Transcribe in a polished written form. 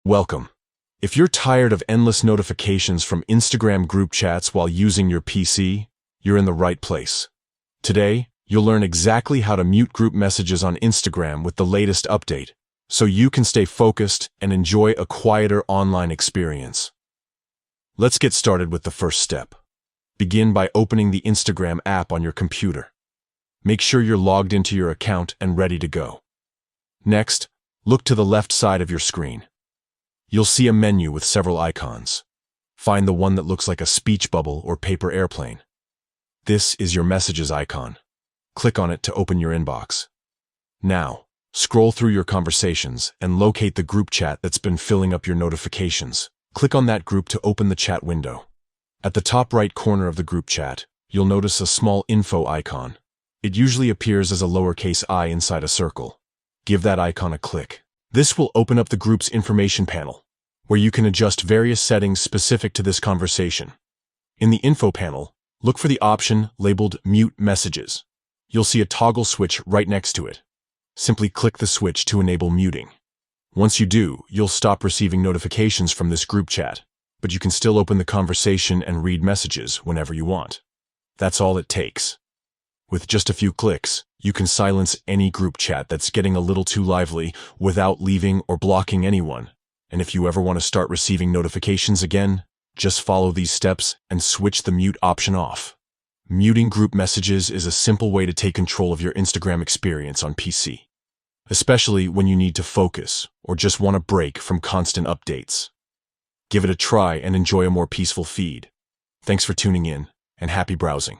Welcome. If you're tired of endless notifications from Instagram group chats while using your PC, you're in the right place. Today, you'll learn exactly how to mute group messages on Instagram with the latest update, so you can stay focused and enjoy a quieter online experience. Let's get started with the first step. Begin by opening the Instagram app on your computer. Make sure you're logged into your account and ready to go. Next, look to the left side of your screen. You'll see a menu with several icons. Find the one that looks like a speech bubble or paper airplane. This is your messages icon. Click on it to open your inbox. Now, scroll through your conversations and locate the group chat that's been filling up your notifications. Click on that group to open the chat window. At the top right corner of the group chat, you'll notice a small info icon. It usually appears as a lowercase I inside a circle. Give that icon a click. This will open up the group's information panel, where you can adjust various settings specific to this conversation. In the info panel, look for the option labeled Mute Messages. You'll see a toggle switch right next to it. Simply click the switch to enable muting. Once you do, you'll stop receiving notifications from this group chat, but you can still open the conversation and read messages whenever you want. That's all it takes. With just a few clicks, you can silence any group chat that's getting a little too lively without leaving or blocking anyone. And if you ever want to start receiving notifications again, just follow these steps and switch the mute option off. Muting group messages is a simple way to take control of your Instagram experience on PC, especially when you need to focus or just want a break from constant updates. Give it a try and enjoy a more peaceful feed. Thanks for tuning in, and happy browsing.